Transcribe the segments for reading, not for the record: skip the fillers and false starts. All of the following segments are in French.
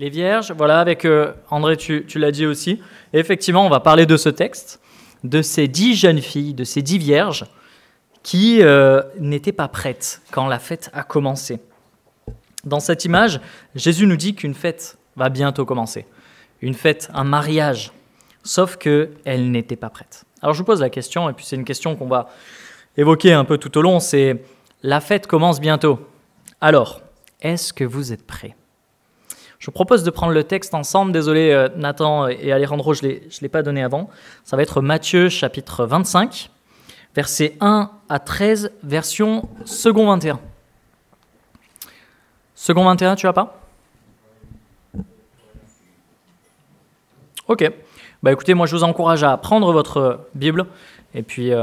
Les vierges, voilà, avec André, tu l'as dit aussi. Et effectivement, on va parler de ce texte, de ces 10 jeunes filles, de ces 10 vierges qui n'étaient pas prêtes quand la fête a commencé. Dans cette image, Jésus nous dit qu'une fête va bientôt commencer. Une fête, un mariage, sauf qu'elle n'était pas prête. Alors je vous pose la question, et puis c'est une question qu'on va évoquer un peu tout au long, c'est la fête commence bientôt. Alors, est-ce que vous êtes prêts ? Je vous propose de prendre le texte ensemble. Désolé Nathan et Alejandro, je ne l'ai pas donné avant. Ça va être Matthieu chapitre 25, versets 1 à 13, version second 21. Second 21, tu as pas ? Ok. Écoutez, moi je vous encourage à prendre votre Bible et puis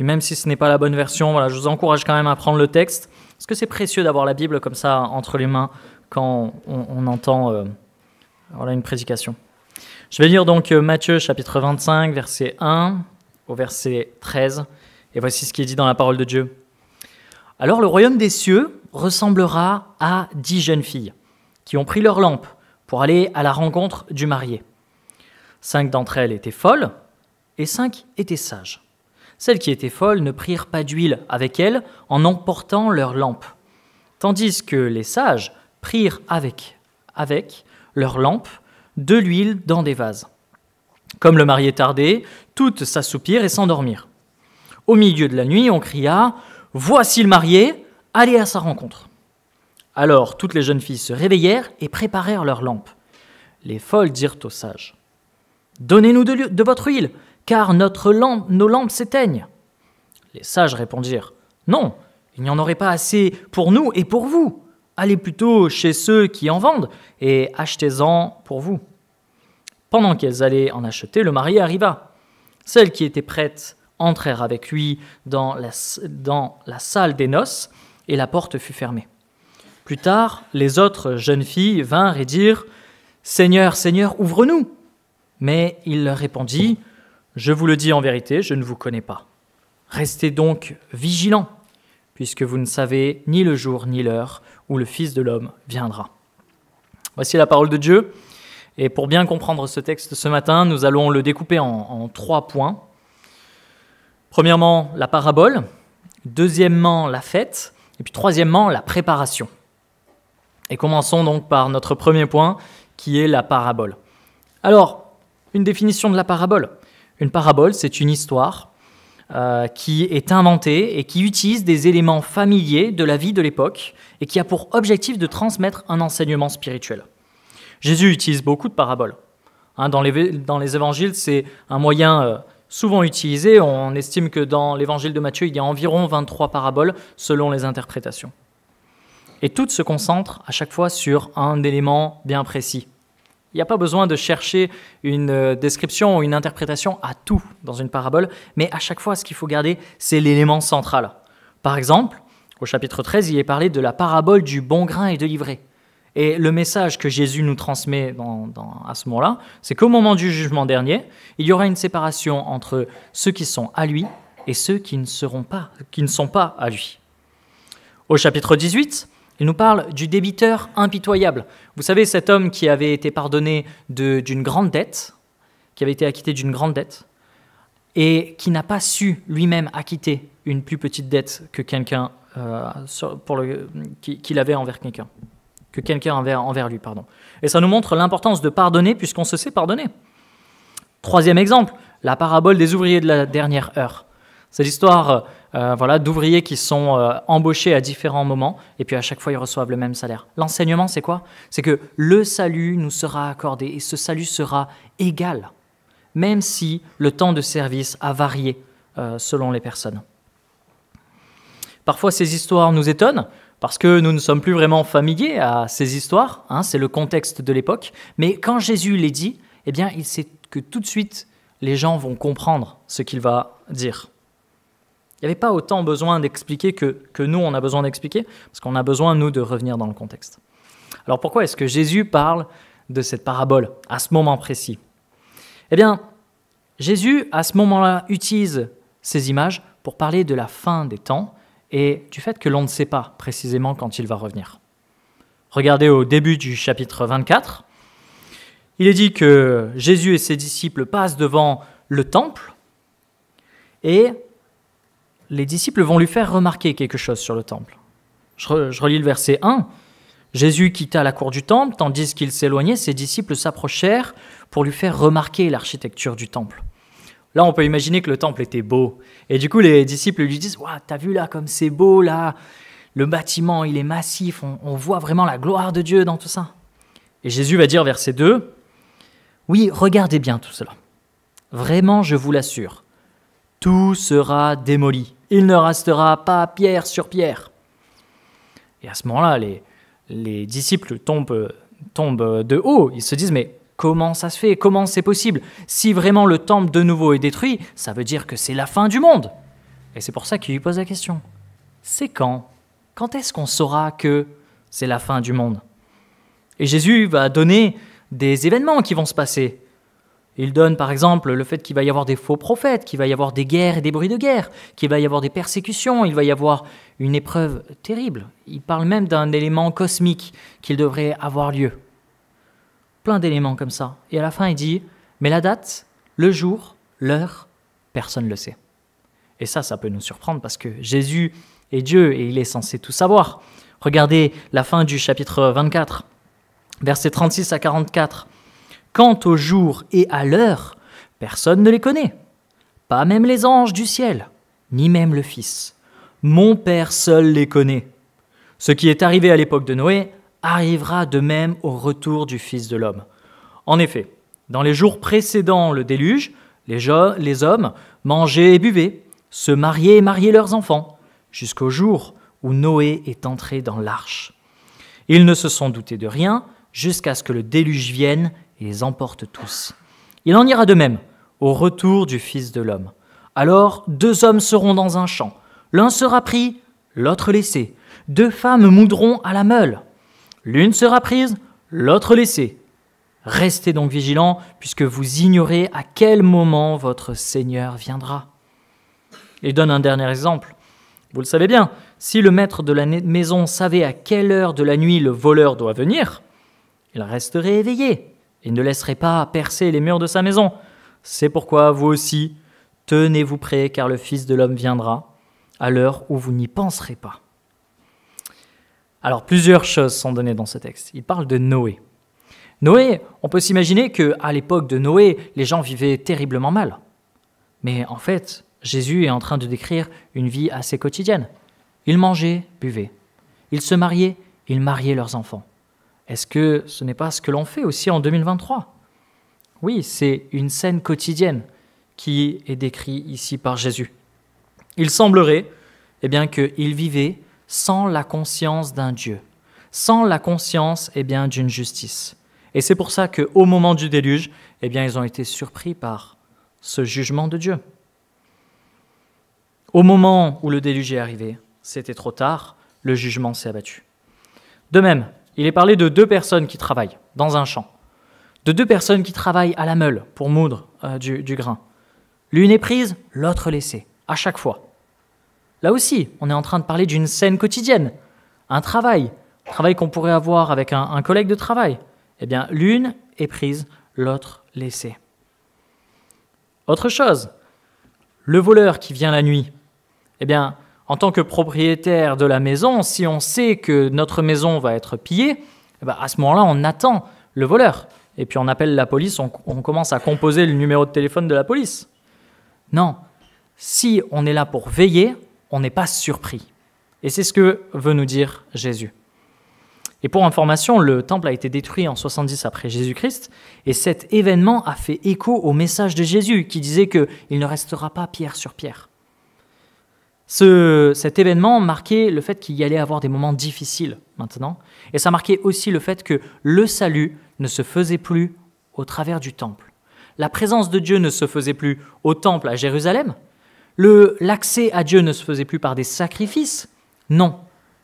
même si ce n'est pas la bonne version, voilà, je vous encourage quand même à prendre le texte parce que c'est précieux d'avoir la Bible comme ça entre les mains quand on entend une prédication. Je vais lire donc Matthieu chapitre 25, verset 1 au verset 13 et voici ce qui est dit dans la parole de Dieu. Alors le royaume des cieux ressemblera à 10 jeunes filles qui ont pris leur lampe pour aller à la rencontre du marié. 5 d'entre elles étaient folles et 5 étaient sages. Celles qui étaient folles ne prirent pas d'huile avec elles en emportant leur lampe, tandis que les sages prirent avec leur lampe de l'huile dans des vases. Comme le marié tardait, toutes s'assoupirent et s'endormirent. Au milieu de la nuit, on cria « Voici le marié, allez à sa rencontre !» Alors toutes les jeunes filles se réveillèrent et préparèrent leurs lampes. Les folles dirent aux sages « Donnez-nous de votre huile, car nos lampes s'éteignent. » Les sages répondirent « Non, il n'y en aurait pas assez pour nous et pour vous. Allez plutôt chez ceux qui en vendent et achetez-en pour vous. » Pendant qu'elles allaient en acheter, le marié arriva. Celles qui étaient prêtes entrèrent avec lui dans la salle des noces et la porte fut fermée. Plus tard, les autres jeunes filles vinrent et dirent « Seigneur, Seigneur, ouvre-nous !» Mais il leur répondit « Je vous le dis en vérité, je ne vous connais pas. Restez donc vigilants, puisque vous ne savez ni le jour ni l'heure où le Fils de l'homme viendra. » Voici la parole de Dieu. Et pour bien comprendre ce texte ce matin, nous allons le découper en 3 points. Premièrement, la parabole. Deuxièmement, la fête. Et puis troisièmement, la préparation. Et commençons donc par notre premier point, qui est la parabole. Alors, une définition de la parabole. Une parabole, c'est une histoire qui est inventée et qui utilise des éléments familiers de la vie de l'époque et qui a pour objectif de transmettre un enseignement spirituel. Jésus utilise beaucoup de paraboles. Dans les évangiles, c'est un moyen souvent utilisé. On estime que dans l'évangile de Matthieu, il y a environ 23 paraboles selon les interprétations. Et toutes se concentrent à chaque fois sur un élément bien précis. Il n'y a pas besoin de chercher une description ou une interprétation à tout dans une parabole, mais à chaque fois, ce qu'il faut garder, c'est l'élément central. Par exemple, au chapitre 13, il est parlé de la parabole du bon grain et de l'ivraie. Et le message que Jésus nous transmet à ce moment-là, c'est qu'au moment du jugement dernier, il y aura une séparation entre ceux qui sont à lui et ceux qui ne sont pas à lui. Au chapitre 18, il nous parle du débiteur impitoyable. Vous savez, cet homme qui avait été pardonné d'une grande dette, qui avait été acquitté d'une grande dette, et qui n'a pas su lui-même acquitter une plus petite dette que quelqu'un qu'il avait envers quelqu'un. Que quelqu'un envers lui, pardon. Et ça nous montre l'importance de pardonner puisqu'on se sait pardonner. Troisième exemple, la parabole des ouvriers de la dernière heure. C'est l'histoire d'ouvriers qui sont embauchés à différents moments et puis à chaque fois ils reçoivent le même salaire. L'enseignement, c'est quoi ? C'est que le salut nous sera accordé et ce salut sera égal, même si le temps de service a varié selon les personnes. Parfois, ces histoires nous étonnent, parce que nous ne sommes plus vraiment familiers à ces histoires, c'est le contexte de l'époque. Mais quand Jésus les dit, eh bien, il sait que tout de suite, les gens vont comprendre ce qu'il va dire. Il n'y avait pas autant besoin d'expliquer que nous, on a besoin d'expliquer, parce qu'on a besoin, nous, de revenir dans le contexte. Alors pourquoi est-ce que Jésus parle de cette parabole à ce moment précis ? Eh bien, Jésus, à ce moment-là, utilise ces images pour parler de la fin des temps, et du fait que l'on ne sait pas précisément quand il va revenir. Regardez au début du chapitre 24. Il est dit que Jésus et ses disciples passent devant le temple et les disciples vont lui faire remarquer quelque chose sur le temple. Je relis le verset 1. Jésus quitta la cour du temple, tandis qu'il s'éloignait, ses disciples s'approchèrent pour lui faire remarquer l'architecture du temple. Là, on peut imaginer que le temple était beau. Et du coup, les disciples lui disent « Ouah, t'as vu là comme c'est beau là, le bâtiment, il est massif, on voit vraiment la gloire de Dieu dans tout ça. » Et Jésus va dire, verset 2, « Oui, regardez bien tout cela. Vraiment, je vous l'assure, tout sera démoli. Il ne restera pas pierre sur pierre. » Et à ce moment-là, les disciples tombent de haut. Ils se disent « Mais comment ça se fait? Comment c'est possible? Si vraiment le temple de nouveau est détruit, ça veut dire que c'est la fin du monde. » Et c'est pour ça qu'ils lui posent la question. C'est quand? Quand est-ce qu'on saura que c'est la fin du monde? Et Jésus va donner des événements qui vont se passer. Il donne par exemple le fait qu'il va y avoir des faux prophètes, qu'il va y avoir des guerres et des bruits de guerre, qu'il va y avoir des persécutions, il va y avoir une épreuve terrible. Il parle même d'un élément cosmique qui devrait avoir lieu. Plein d'éléments comme ça. Et à la fin, il dit, mais la date, le jour, l'heure, personne ne le sait. Et ça peut nous surprendre parce que Jésus est Dieu et il est censé tout savoir. Regardez la fin du chapitre 24, versets 36 à 44. « Quant au jour et à l'heure, personne ne les connaît, pas même les anges du ciel, ni même le Fils. Mon Père seul les connaît. Ce qui est arrivé à l'époque de Noé arrivera de même au retour du Fils de l'homme. En effet, dans les jours précédant le déluge, les hommes mangeaient et buvaient, se mariaient et mariaient leurs enfants, jusqu'au jour où Noé est entré dans l'arche. Ils ne se sont doutés de rien jusqu'à ce que le déluge vienne et les emporte tous. Il en ira de même au retour du Fils de l'homme. Alors 2 hommes seront dans un champ. L'un sera pris, l'autre laissé. 2 femmes moudront à la meule. L'une sera prise, l'autre laissée. Restez donc vigilants, puisque vous ignorez à quel moment votre Seigneur viendra. » Il donne un dernier exemple. Vous le savez bien, si le maître de la maison savait à quelle heure de la nuit le voleur doit venir, il resterait éveillé et ne laisserait pas percer les murs de sa maison. C'est pourquoi vous aussi, tenez-vous prêts, car le Fils de l'homme viendra à l'heure où vous n'y penserez pas. Alors, plusieurs choses sont données dans ce texte. Il parle de Noé. Noé, on peut s'imaginer qu'à l'époque de Noé, les gens vivaient terriblement mal. Mais en fait, Jésus est en train de décrire une vie assez quotidienne. Ils mangeaient, buvaient. Ils se mariaient, ils mariaient leurs enfants. Est-ce que ce n'est pas ce que l'on fait aussi en 2023? Oui, c'est une scène quotidienne qui est décrite ici par Jésus. Il semblerait qu'il vivait sans la conscience d'un Dieu, sans la conscience d'une justice. Et c'est pour ça qu'au moment du déluge, ils ont été surpris par ce jugement de Dieu. Au moment où le déluge est arrivé, c'était trop tard, le jugement s'est abattu. De même, il est parlé de 2 personnes qui travaillent dans un champ, de 2 personnes qui travaillent à la meule pour moudre du grain. L'une est prise, l'autre laissée, à chaque fois. Là aussi, on est en train de parler d'une scène quotidienne, un travail qu'on pourrait avoir avec un collègue de travail. L'une est prise, l'autre laissée. Autre chose, le voleur qui vient la nuit, en tant que propriétaire de la maison, si on sait que notre maison va être pillée, à ce moment-là, on attend le voleur. Et puis on appelle la police, on commence à composer le numéro de téléphone de la police. Non, si on est là pour veiller, on n'est pas surpris. Et c'est ce que veut nous dire Jésus. Et pour information, le temple a été détruit en 70 après Jésus-Christ, et cet événement a fait écho au message de Jésus qui disait qu'il ne restera pas pierre sur pierre. Cet événement marquait le fait qu'il y allait avoir des moments difficiles maintenant, et ça marquait aussi le fait que le salut ne se faisait plus au travers du temple. La présence de Dieu ne se faisait plus au temple à Jérusalem, l'accès à Dieu ne se faisait plus par des sacrifices. Non,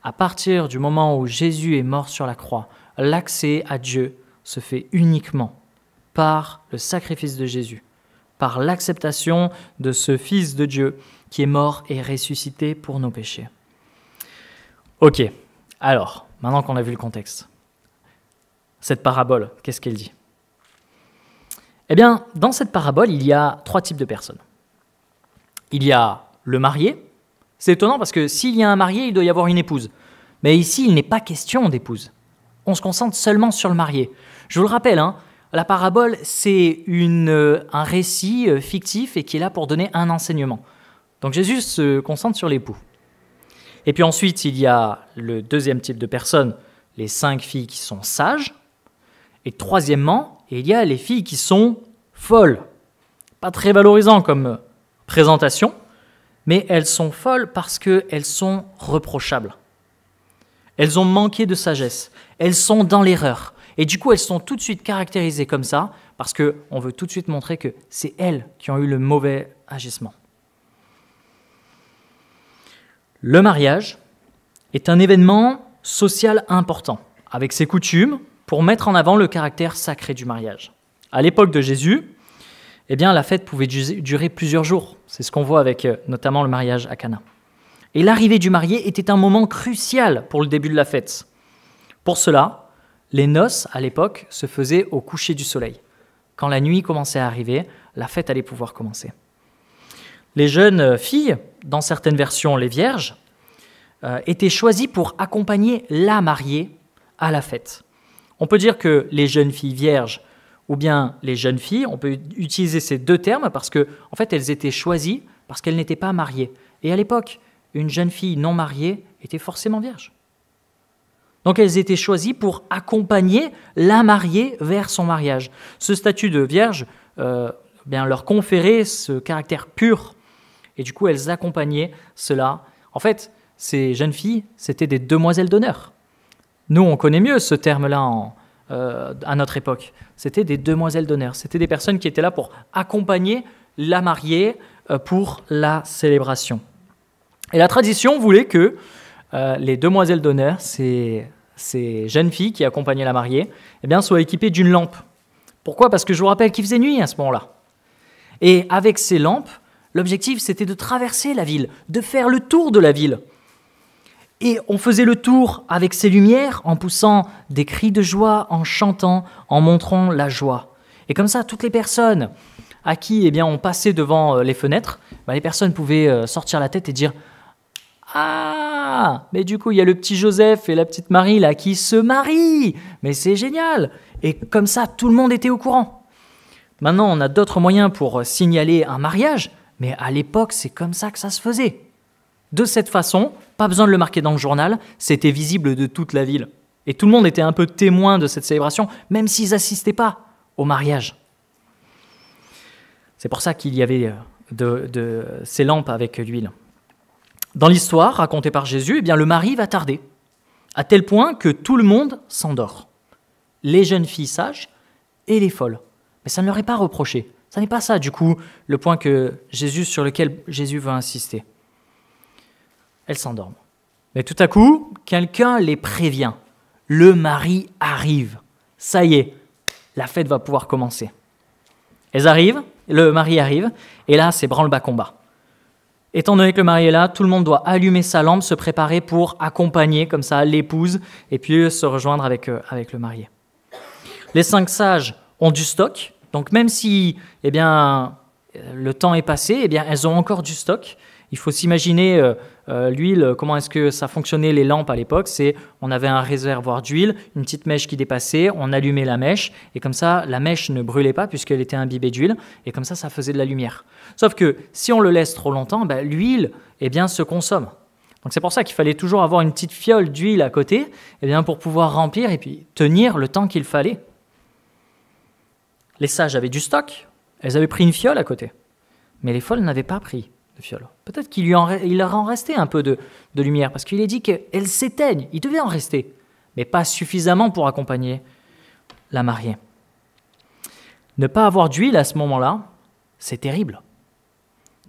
à partir du moment où Jésus est mort sur la croix, l'accès à Dieu se fait uniquement par le sacrifice de Jésus, par l'acceptation de ce Fils de Dieu qui est mort et ressuscité pour nos péchés. Ok, alors, maintenant qu'on a vu le contexte, cette parabole, qu'est-ce qu'elle dit? Eh bien, dans cette parabole, il y a 3 types de personnes. Il y a le marié. C'est étonnant parce que s'il y a un marié, il doit y avoir une épouse. Mais ici, il n'est pas question d'épouse. On se concentre seulement sur le marié. Je vous le rappelle, la parabole, c'est un récit fictif et qui est là pour donner un enseignement. Donc Jésus se concentre sur l'époux. Et puis ensuite, il y a le deuxième type de personnes, les 5 filles qui sont sages. Et troisièmement, il y a les filles qui sont folles. Pas très valorisant comme présentation, mais elles sont folles parce qu'elles sont reprochables. Elles ont manqué de sagesse, elles sont dans l'erreur. Et du coup, elles sont tout de suite caractérisées comme ça parce qu'on veut tout de suite montrer que c'est elles qui ont eu le mauvais agissement. Le mariage est un événement social important, avec ses coutumes, pour mettre en avant le caractère sacré du mariage. À l'époque de Jésus, eh bien, la fête pouvait durer plusieurs jours. C'est ce qu'on voit avec notamment le mariage à Cana. Et l'arrivée du marié était un moment crucial pour le début de la fête. Pour cela, les noces, à l'époque, se faisaient au coucher du soleil. Quand la nuit commençait à arriver, la fête allait pouvoir commencer. Les jeunes filles, dans certaines versions les vierges, étaient choisies pour accompagner la mariée à la fête. On peut dire que les jeunes filles vierges ou bien les jeunes filles, on peut utiliser ces 2 termes parce que, en fait, elles étaient choisies parce qu'elles n'étaient pas mariées. Et à l'époque, une jeune fille non mariée était forcément vierge. Donc elles étaient choisies pour accompagner la mariée vers son mariage. Ce statut de vierge leur conférait ce caractère pur. Et du coup, elles accompagnaient cela. En fait, ces jeunes filles, c'était des demoiselles d'honneur. Nous, on connaît mieux ce terme-là à notre époque. C'était des demoiselles d'honneur. C'était des personnes qui étaient là pour accompagner la mariée pour la célébration. Et la tradition voulait que les demoiselles d'honneur, ces jeunes filles qui accompagnaient la mariée, soient équipées d'une lampe. Pourquoi? Parce que je vous rappelle qu'il faisait nuit à ce moment-là. Et avec ces lampes, l'objectif, c'était de traverser la ville, de faire le tour de la ville. Et on faisait le tour avec ces lumières en poussant des cris de joie, en chantant, en montrant la joie. Et comme ça, toutes les personnes à qui on passait devant les fenêtres, les personnes pouvaient sortir la tête et dire « Ah, mais du coup, il y a le petit Joseph et la petite Marie là qui se marient. Mais c'est génial !» Et comme ça, tout le monde était au courant. Maintenant, on a d'autres moyens pour signaler un mariage, mais à l'époque, c'est comme ça que ça se faisait. De cette façon, pas besoin de le marquer dans le journal, c'était visible de toute la ville. Et tout le monde était un peu témoin de cette célébration, même s'ils n'assistaient pas au mariage. C'est pour ça qu'il y avait ces lampes avec l'huile. Dans l'histoire racontée par Jésus, le mari va tarder, à tel point que tout le monde s'endort. Les jeunes filles sages et les folles. Mais ça ne leur est pas reproché. Ça n'est pas ça, du coup, le point sur lequel Jésus veut insister. Elles s'endorment. Mais tout à coup, quelqu'un les prévient. Le mari arrive. Ça y est, la fête va pouvoir commencer. Elles arrivent, le mari arrive, et là, c'est branle-bas-combat. Étant donné que le mari est là, tout le monde doit allumer sa lampe, se préparer pour accompagner comme ça l'épouse, et puis se rejoindre avec le marié. Les 5 sages ont du stock, donc même si le temps est passé, elles ont encore du stock. Il faut s'imaginer l'huile, comment est-ce que ça fonctionnait les lampes à l'époque. On avait un réservoir d'huile, une petite mèche qui dépassait, on allumait la mèche, et comme ça, la mèche ne brûlait pas puisqu'elle était imbibée d'huile, et comme ça faisait de la lumière. Sauf que si on le laisse trop longtemps, l'huile se consomme. Donc c'est pour ça qu'il fallait toujours avoir une petite fiole d'huile à côté, pour pouvoir remplir et puis tenir le temps qu'il fallait. Les sages avaient du stock, elles avaient pris une fiole à côté, mais les folles n'avaient pas pris de fiole. Peut-être qu'il leur en restait un peu de lumière, parce qu'il est dit qu'elles s'éteignent. Il devait en rester, mais pas suffisamment pour accompagner la mariée. Ne pas avoir d'huile à ce moment-là, c'est terrible.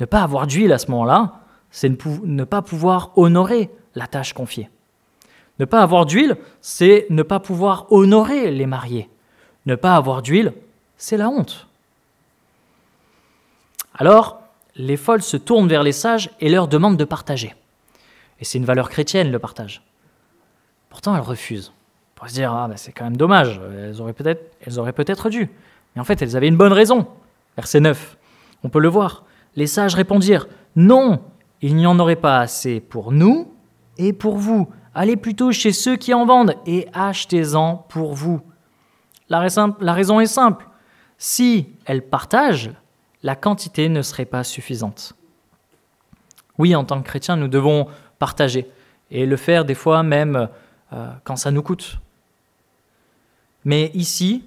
Ne pas avoir d'huile à ce moment-là, c'est ne pas pouvoir honorer la tâche confiée. Ne pas avoir d'huile, c'est ne pas pouvoir honorer les mariés. Ne pas avoir d'huile, c'est la honte. Alors, les folles se tournent vers les sages et leur demandent de partager. Et c'est une valeur chrétienne, le partage. Pourtant, elles refusent. pourrait se dire, ah, c'est quand même dommage, elles auraient peut-être dû. Mais en fait, elles avaient une bonne raison. Verset 9, on peut le voir. Les sages répondirent, non, il n'y en aurait pas assez pour nous et pour vous. Allez plutôt chez ceux qui en vendent et achetez-en pour vous. La raison est simple. Si elles partagent, la quantité ne serait pas suffisante. Oui, en tant que chrétiens, nous devons partager et le faire des fois même quand ça nous coûte. Mais ici,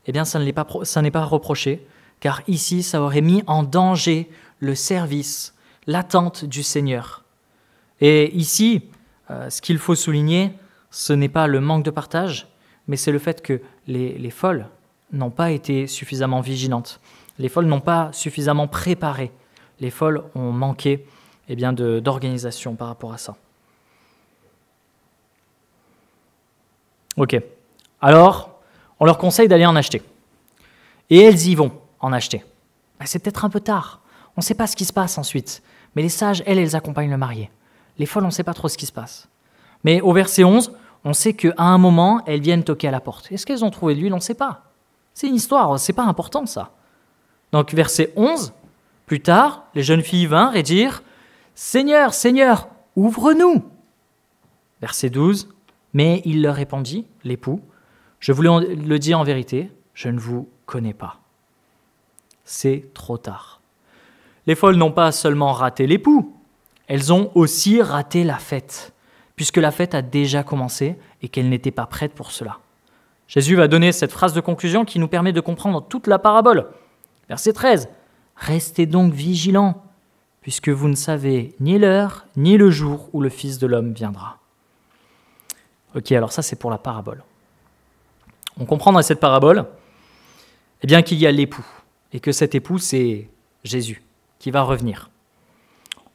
eh bien, ça n'est pas reproché, car ici, ça aurait mis en danger le service, l'attente du Seigneur. Et ici, ce qu'il faut souligner, ce n'est pas le manque de partage, mais c'est le fait que les folles n'ont pas été suffisamment vigilantes. Les folles n'ont pas suffisamment préparé. Les folles ont manqué d'organisation par rapport à ça. Ok. Alors, on leur conseille d'aller en acheter. Et elles y vont en acheter. C'est peut-être un peu tard. On ne sait pas ce qui se passe ensuite. Mais les sages, elles accompagnent le marié. Les folles, on ne sait pas trop ce qui se passe. Mais au verset 11, on sait qu'à un moment, elles viennent toquer à la porte. Est-ce qu'elles ont trouvé de l'huile? On ne sait pas. C'est une histoire, c'est pas important ça. Donc verset 11, plus tard, les jeunes filles vinrent et dirent « Seigneur, Seigneur, ouvre-nous » Verset 12, mais il leur répondit, l'époux, « Je vous le dis en vérité, je ne vous connais pas. » C'est trop tard. Les folles n'ont pas seulement raté l'époux, elles ont aussi raté la fête, puisque la fête a déjà commencé et qu'elles n'étaient pas prêtes pour cela. Jésus va donner cette phrase de conclusion qui nous permet de comprendre toute la parabole. Verset 13, « Restez donc vigilants, puisque vous ne savez ni l'heure, ni le jour où le Fils de l'homme viendra. » Ok, alors ça c'est pour la parabole. On comprend dans cette parabole qu'il y a l'époux, et que cet époux c'est Jésus, qui va revenir.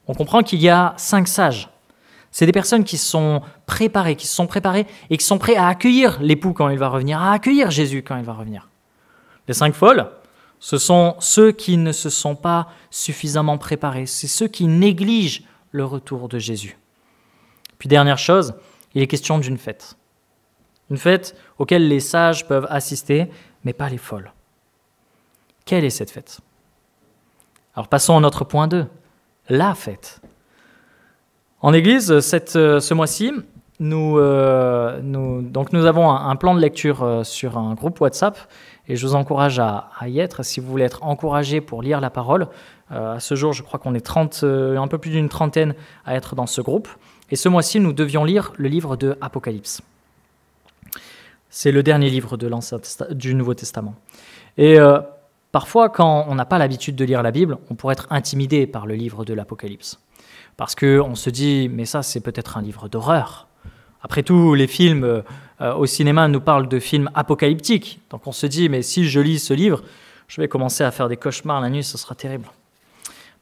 On comprend qu'il y a 5 sages. C'est des personnes qui sont préparées, et qui sont prêts à accueillir l'époux quand il va revenir, à accueillir Jésus quand il va revenir. Les 5 folles, ce sont ceux qui ne se sont pas suffisamment préparés. C'est ceux qui négligent le retour de Jésus. Puis dernière chose, il est question d'une fête. Une fête auquel les sages peuvent assister, mais pas les folles. Quelle est cette fête? Alors passons à notre point 2, la fête. En Église, ce mois-ci, nous avons un plan de lecture sur un groupe WhatsApp et je vous encourage à y être si vous voulez être encouragé pour lire la parole. À ce jour, je crois qu'on est un peu plus d'une trentaine à être dans ce groupe. Et ce mois-ci, nous devions lire le livre de Apocalypse. C'est le dernier livre du Nouveau Testament. Et parfois, quand on n'a pas l'habitude de lire la Bible, on pourrait être intimidé par le livre de l'Apocalypse. Parce qu'on se dit, mais ça, c'est peut-être un livre d'horreur. Après tout, les films au cinéma nous parlent de films apocalyptiques. Donc on se dit, mais si je lis ce livre, je vais commencer à faire des cauchemars la nuit, ce sera terrible.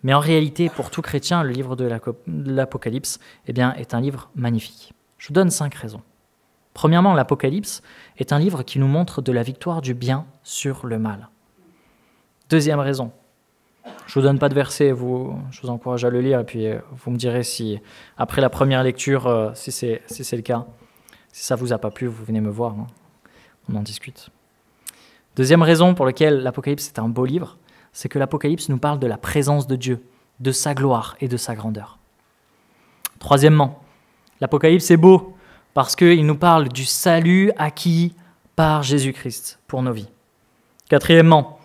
Mais en réalité, pour tout chrétien, le livre de l'Apocalypse est un livre magnifique. Je vous donne 5 raisons. Premièrement, l'Apocalypse est un livre qui nous montre de la victoire du bien sur le mal. Deuxième raison, je ne vous donne pas de verset, je vous encourage à le lire et puis vous me direz si, après la première lecture, si c'est le cas. Si ça ne vous a pas plu, vous venez me voir, hein. On en discute. Deuxième raison pour laquelle l'Apocalypse est un beau livre, c'est que l'Apocalypse nous parle de la présence de Dieu, de sa gloire et de sa grandeur. Troisièmement, l'Apocalypse est beau parce qu'il nous parle du salut acquis par Jésus-Christ pour nos vies. Quatrièmement,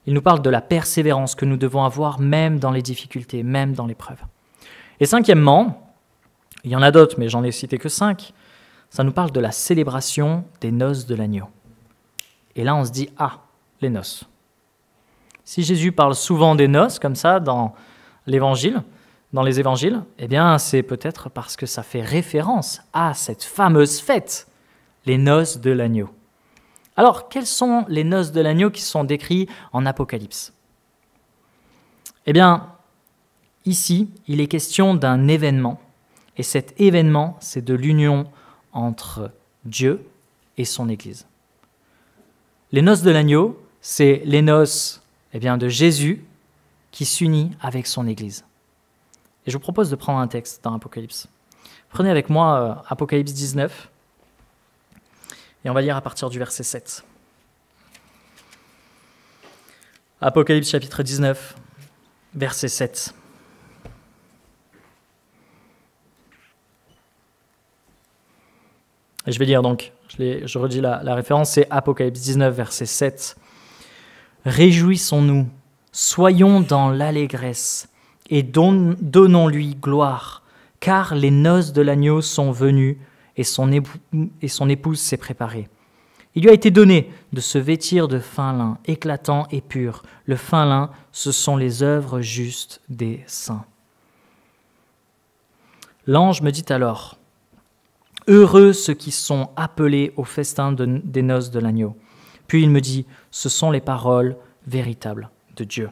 il nous parle de la persévérance que nous devons avoir même dans les difficultés, même dans l'épreuve. Et cinquièmement, il y en a d'autres, mais j'en ai cité que 5, ça nous parle de la célébration des noces de l'agneau. Et là, on se dit, les noces. Si Jésus parle souvent des noces, comme ça, dans les évangiles, c'est peut-être parce que ça fait référence à cette fameuse fête, les noces de l'agneau. Alors, quelles sont les noces de l'agneau qui sont décrites en Apocalypse? Ici, il est question d'un événement, et cet événement, c'est de l'union entre Dieu et son Église. Les noces de l'agneau, c'est les noces de Jésus qui s'unit avec son Église. Et je vous propose de prendre un texte dans Apocalypse. Prenez avec moi Apocalypse 19. Et on va lire à partir du verset 7. Apocalypse chapitre 19, verset 7. Et je vais lire donc, je redis la référence, c'est Apocalypse 19, verset 7. « Réjouissons-nous, soyons dans l'allégresse et donnons-lui gloire, car les noces de l'agneau sont venues et son épouse s'est préparée. Il lui a été donné de se vêtir de fin lin, éclatant et pur. Le fin lin, ce sont les œuvres justes des saints. » L'ange me dit alors, « Heureux ceux qui sont appelés au festin des noces de l'agneau. » Puis il me dit, « Ce sont les paroles véritables de Dieu. »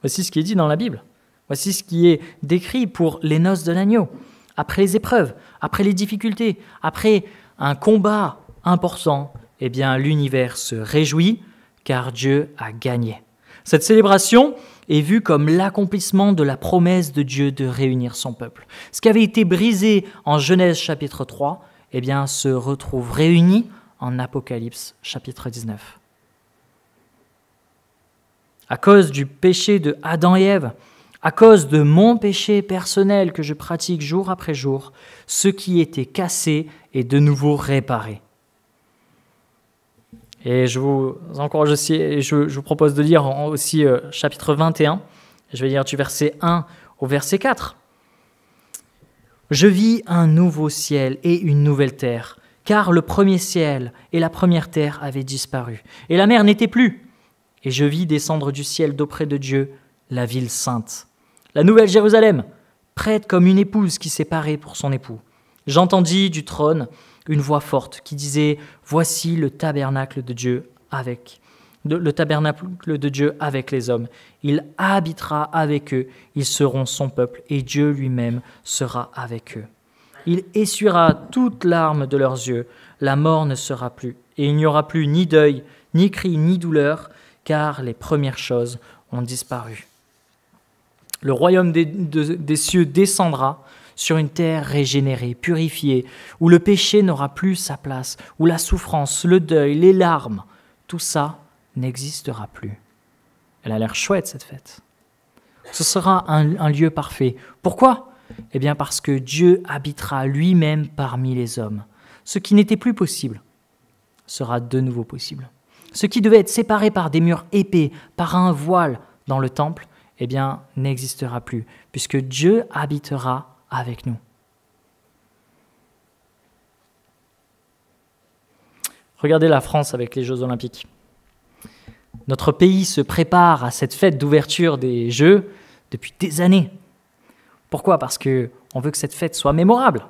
Voici ce qui est dit dans la Bible. Voici ce qui est décrit pour les noces de l'agneau. Après les épreuves, après les difficultés, après un combat important, eh bien l'univers se réjouit car Dieu a gagné. Cette célébration est vue comme l'accomplissement de la promesse de Dieu de réunir son peuple. Ce qui avait été brisé en Genèse chapitre 3, eh bien se retrouve réuni en Apocalypse chapitre 19. À cause du péché de Adam et Ève, à cause de mon péché personnel que je pratique jour après jour, ce qui était cassé est de nouveau réparé. Et je vous encourage aussi, et je vous propose de lire aussi chapitre 21, je vais lire du verset 1 au verset 4. « Je vis un nouveau ciel et une nouvelle terre, car le premier ciel et la première terre avaient disparu, et la mer n'était plus. Et je vis descendre du ciel d'auprès de Dieu la ville sainte, la nouvelle Jérusalem, prête comme une épouse qui s'est parée pour son époux. J'entendis du trône une voix forte qui disait « Voici le tabernacle de Dieu avec les hommes. Il habitera avec eux, ils seront son peuple, et Dieu lui-même sera avec eux. Il essuiera toute larme de leurs yeux, la mort ne sera plus, et il n'y aura plus ni deuil, ni cri, ni douleur, car les premières choses ont disparu. Le royaume des cieux descendra sur une terre régénérée, purifiée, où le péché n'aura plus sa place, où la souffrance, le deuil, les larmes, tout ça n'existera plus. » Elle a l'air chouette, cette fête. Ce sera un lieu parfait. Pourquoi ? Eh bien parce que Dieu habitera lui-même parmi les hommes. Ce qui n'était plus possible sera de nouveau possible. Ce qui devait être séparé par des murs épais, par un voile dans le temple, eh bien, n'existera plus, puisque Dieu habitera avec nous. Regardez la France avec les Jeux Olympiques. Notre pays se prépare à cette fête d'ouverture des Jeux depuis des années. Pourquoi ? Parce qu'on veut que cette fête soit mémorable.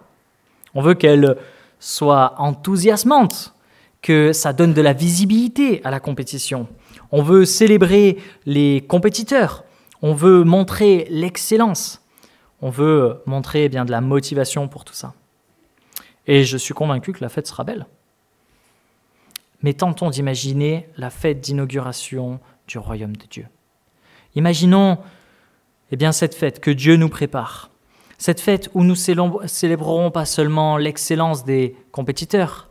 On veut qu'elle soit enthousiasmante, que ça donne de la visibilité à la compétition. On veut célébrer les compétiteurs. On veut montrer l'excellence. On veut montrer de la motivation pour tout ça. Et je suis convaincu que la fête sera belle. Mais tentons d'imaginer la fête d'inauguration du royaume de Dieu. Imaginons cette fête que Dieu nous prépare. Cette fête où nous célébrerons pas seulement l'excellence des compétiteurs,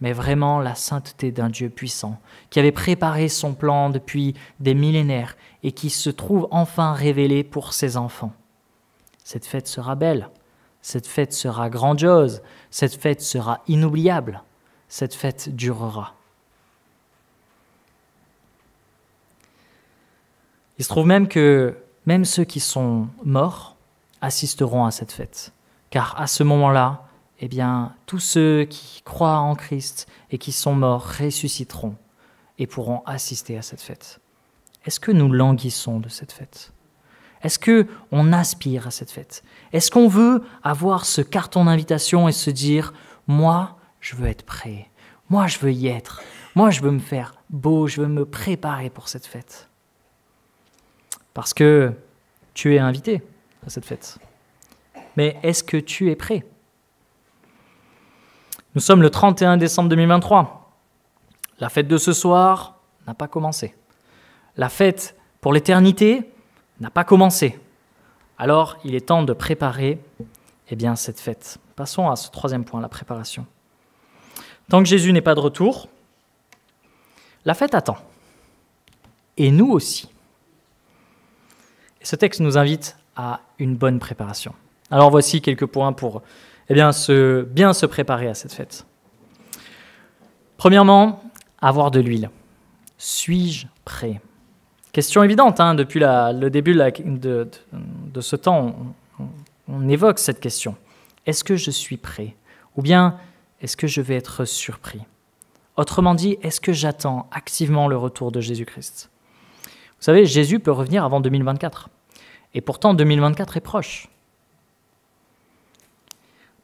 mais vraiment la sainteté d'un Dieu puissant, qui avait préparé son plan depuis des millénaires et qui se trouve enfin révélé pour ses enfants. Cette fête sera belle, cette fête sera grandiose, cette fête sera inoubliable, cette fête durera. Il se trouve même que même ceux qui sont morts assisteront à cette fête, car à ce moment-là, tous ceux qui croient en Christ et qui sont morts ressusciteront et pourront assister à cette fête. Est-ce que nous languissons de cette fête ? Est-ce qu'on aspire à cette fête ? Est-ce qu'on veut avoir ce carton d'invitation et se dire « Moi, je veux être prêt. Moi, je veux y être. Moi, je veux me faire beau. Je veux me préparer pour cette fête. » Parce que tu es invité à cette fête. Mais est-ce que tu es prêt ? Nous sommes le 31 décembre 2023. La fête de ce soir n'a pas commencé. La fête pour l'éternité n'a pas commencé. Alors, il est temps de préparer cette fête. Passons à ce troisième point, la préparation. Tant que Jésus n'est pas de retour, la fête attend. Et nous aussi. Et ce texte nous invite à une bonne préparation. Alors voici quelques points pour bien se préparer à cette fête. Premièrement, avoir de l'huile. Suis-je prêt ? Question évidente, depuis le début de ce temps, on évoque cette question. Est-ce que je suis prêt ? Ou bien, est-ce que je vais être surpris ? Autrement dit, est-ce que j'attends activement le retour de Jésus-Christ ? Vous savez, Jésus peut revenir avant 2024. Et pourtant, 2024 est proche.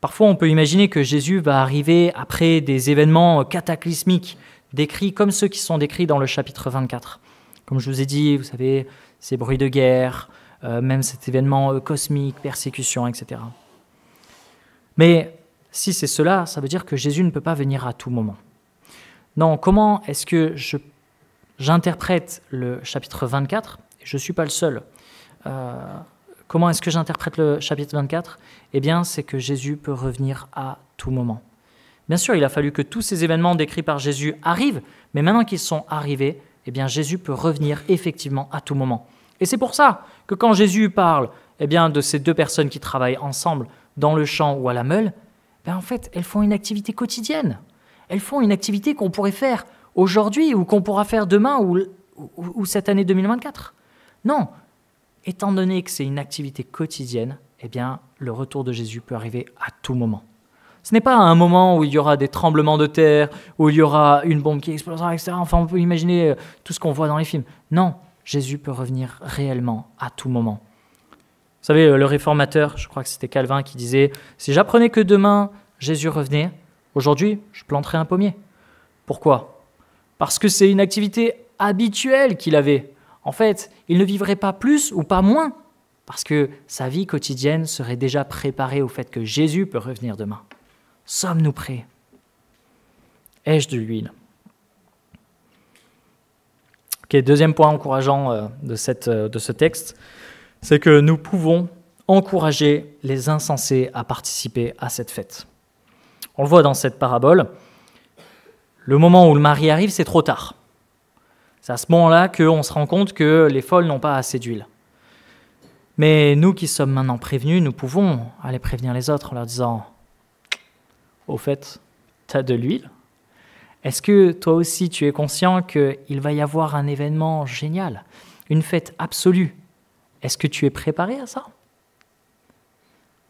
Parfois, on peut imaginer que Jésus va arriver après des événements cataclysmiques, décrits comme ceux qui sont décrits dans le chapitre 24. Comme je vous ai dit, vous savez, ces bruits de guerre, même cet événement cosmique, persécution, etc. Mais si c'est cela, ça veut dire que Jésus ne peut pas venir à tout moment. Non, comment est-ce que j'interprète le chapitre 24 ? Je ne suis pas le seul. Comment est-ce que j'interprète le chapitre 24 ? Eh bien, c'est que Jésus peut revenir à tout moment. Bien sûr, il a fallu que tous ces événements décrits par Jésus arrivent, mais maintenant qu'ils sont arrivés, eh bien, Jésus peut revenir effectivement à tout moment. Et c'est pour ça que quand Jésus parle de ces deux personnes qui travaillent ensemble dans le champ ou à la meule, en fait, elles font une activité quotidienne. Elles font une activité qu'on pourrait faire aujourd'hui ou qu'on pourra faire demain ou cette année 2024. Non, étant donné que c'est une activité quotidienne, le retour de Jésus peut arriver à tout moment. Ce n'est pas un moment où il y aura des tremblements de terre, où il y aura une bombe qui explosera, etc. Enfin, on peut imaginer tout ce qu'on voit dans les films. Non, Jésus peut revenir réellement à tout moment. Vous savez, le réformateur, je crois que c'était Calvin qui disait « Si j'apprenais que demain, Jésus revenait, aujourd'hui, je planterais un pommier. » Pourquoi ? Parce que c'est une activité habituelle qu'il avait. En fait, il ne vivrait pas plus ou pas moins, parce que sa vie quotidienne serait déjà préparée au fait que Jésus peut revenir demain. Sommes-nous prêts ? Ai-je de l'huile ? Ok, deuxième point encourageant de ce texte, c'est que nous pouvons encourager les insensés à participer à cette fête. On le voit dans cette parabole, le moment où le mari arrive, c'est trop tard. C'est à ce moment-là qu'on se rend compte que les folles n'ont pas assez d'huile. Mais nous qui sommes maintenant prévenus, nous pouvons aller prévenir les autres en leur disant « Au fait, tu as de l'huile ? Est-ce que toi aussi tu es conscient qu'il va y avoir un événement génial, une fête absolue ? Est-ce que tu es préparé à ça ? »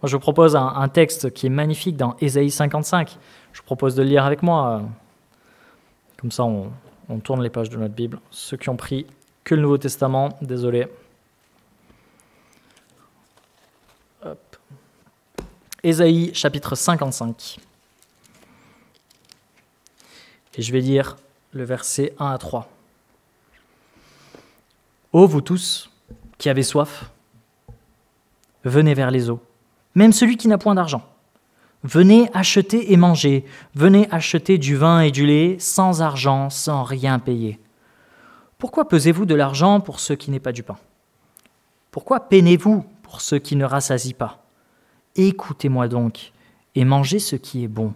Moi, je vous propose un texte qui est magnifique dans Ésaïe 55. Je vous propose de le lire avec moi. Comme ça, on tourne les pages de notre Bible. Ceux qui ont pris que le Nouveau Testament, désolé. Hop. Ésaïe chapitre 55. Et je vais lire le verset 1 à 3. « Ô vous tous qui avez soif, venez vers les eaux, même celui qui n'a point d'argent. Venez acheter et manger, venez acheter du vin et du lait sans argent, sans rien payer. Pourquoi pesez-vous de l'argent pour ce qui n'est pas du pain ? Pourquoi peinez-vous pour ce qui ne rassasie pas ? Écoutez-moi donc et mangez ce qui est bon,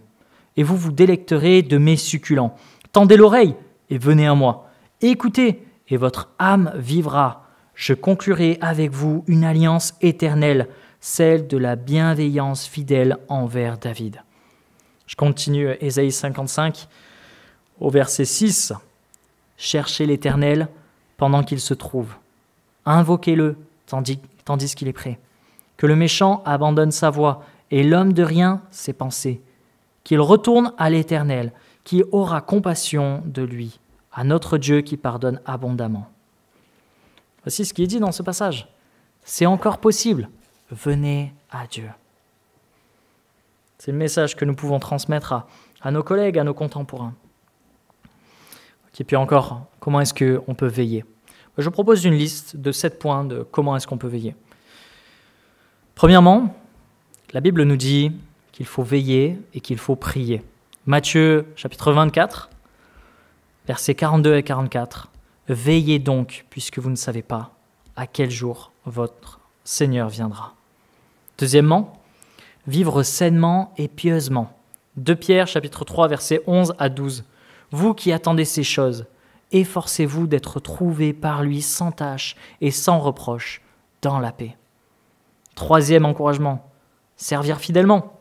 et vous vous délecterez de mes succulents. Tendez l'oreille et venez à moi. Écoutez et votre âme vivra. Je conclurai avec vous une alliance éternelle, celle de la bienveillance fidèle envers David. » Je continue Ésaïe 55 au verset 6. « Cherchez l'Éternel pendant qu'il se trouve. Invoquez-le tandis qu'il est prêt. Que le méchant abandonne sa voie et l'homme de rien ses pensées. Qu'il retourne à l'Éternel, qui aura compassion de lui, à notre Dieu qui pardonne abondamment. » Voici ce qui est dit dans ce passage. C'est encore possible. Venez à Dieu. C'est le message que nous pouvons transmettre à nos collègues, à nos contemporains. Et puis encore, comment est-ce qu'on peut veiller ? Je propose une liste de 7 points de comment est-ce qu'on peut veiller. Premièrement, la Bible nous dit qu'il faut veiller et qu'il faut prier. Matthieu chapitre 24, versets 42 et 44. « Veillez donc, puisque vous ne savez pas à quel jour votre Seigneur viendra. » Deuxièmement, vivre sainement et pieusement. 2 Pierre, chapitre 3, versets 11 à 12. Vous qui attendez ces choses, efforcez-vous d'être trouvés par lui sans tache et sans reproche dans la paix. 3e encouragement, servir fidèlement.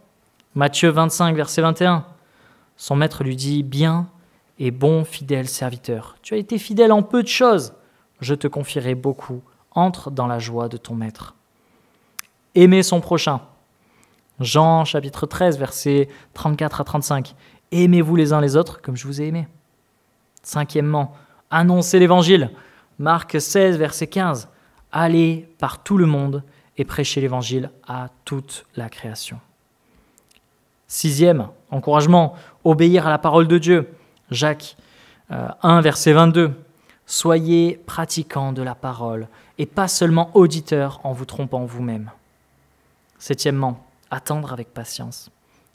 Matthieu 25, verset 21. Son maître lui dit « Bien et bon fidèle serviteur, tu as été fidèle en peu de choses, je te confierai beaucoup, entre dans la joie de ton maître. » Aimer son prochain. Jean chapitre 13, versets 34 à 35. Aimez-vous les uns les autres comme je vous ai aimé. 5e, annoncer l'évangile. Marc 16, verset 15. Allez par tout le monde et prêchez l'évangile à toute la création. 6e, encouragement, obéir à la parole de Dieu. Jacques 1, verset 22. Soyez pratiquants de la parole et pas seulement auditeurs en vous trompant vous-même. 7e, attendre avec patience.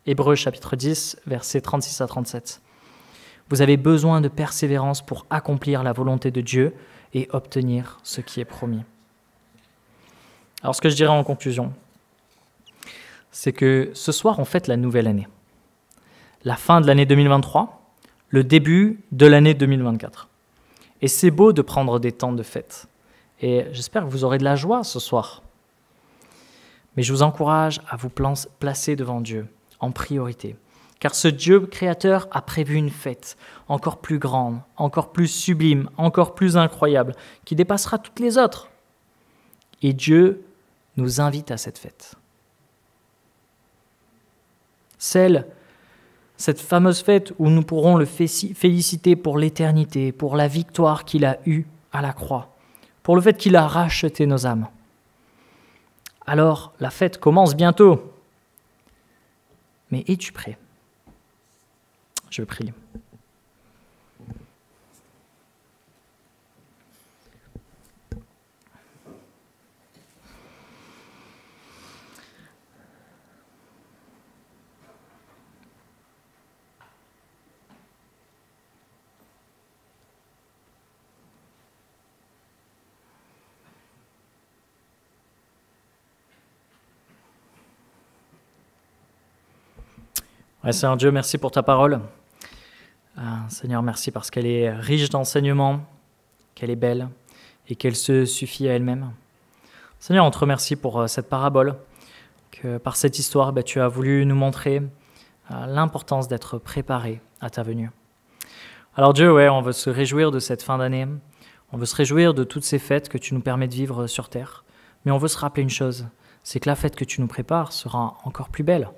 Hébreux chapitre 10, versets 36 à 37. Vous avez besoin de persévérance pour accomplir la volonté de Dieu et obtenir ce qui est promis. Alors ce que je dirais en conclusion, c'est que ce soir on fête la nouvelle année. La fin de l'année 2023, le début de l'année 2024. Et c'est beau de prendre des temps de fête. Et j'espère que vous aurez de la joie ce soir. Mais je vous encourage à vous placer devant Dieu en priorité. Car ce Dieu créateur a prévu une fête encore plus grande, encore plus sublime, encore plus incroyable, qui dépassera toutes les autres. Et Dieu nous invite à cette fête. Cette fameuse fête où nous pourrons le féliciter pour l'éternité, pour la victoire qu'il a eue à la croix, pour le fait qu'il a racheté nos âmes. Alors, la fête commence bientôt. Mais es-tu prêt ? Je prie. Ouais, Seigneur Dieu, merci pour ta parole. Seigneur, merci parce qu'elle est riche d'enseignements, qu'elle est belle et qu'elle se suffit à elle-même. Seigneur, on te remercie pour cette parabole, que par cette histoire, tu as voulu nous montrer l'importance d'être préparé à ta venue. Alors Dieu, on veut se réjouir de cette fin d'année, on veut se réjouir de toutes ces fêtes que tu nous permets de vivre sur terre, mais on veut se rappeler une chose, c'est que la fête que tu nous prépares sera encore plus belle.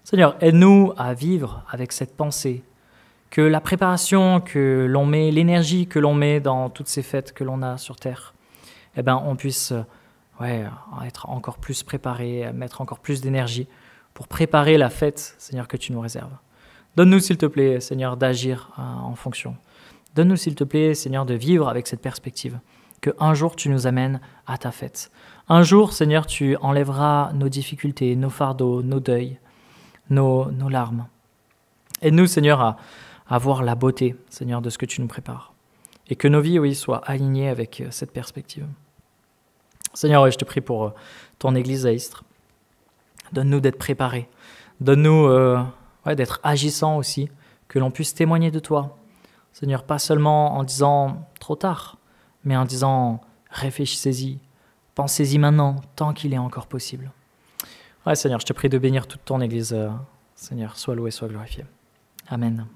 Seigneur, aide-nous à vivre avec cette pensée, que la préparation que l'on met, l'énergie que l'on met dans toutes ces fêtes que l'on a sur terre, on puisse être encore plus préparé, mettre encore plus d'énergie pour préparer la fête, Seigneur, que tu nous réserves. Donne-nous, s'il te plaît, Seigneur, d'agir en fonction. Donne-nous, s'il te plaît, Seigneur, de vivre avec cette perspective, qu'un jour tu nous amènes à ta fête. Un jour, Seigneur, tu enlèveras nos difficultés, nos fardeaux, nos deuils, nos larmes. Aide-nous, Seigneur, à voir la beauté, Seigneur, de ce que tu nous prépares. Et que nos vies, soient alignées avec cette perspective. Seigneur, je te prie pour ton Église à Istres. Donne-nous d'être préparés. Donne-nous d'être agissants aussi, que l'on puisse témoigner de toi. Seigneur, pas seulement en disant trop tard, mais en disant réfléchissez-y, pensez-y maintenant, tant qu'il est encore possible. Seigneur, je te prie de bénir toute ton Église. Seigneur, sois loué, sois glorifié. Amen.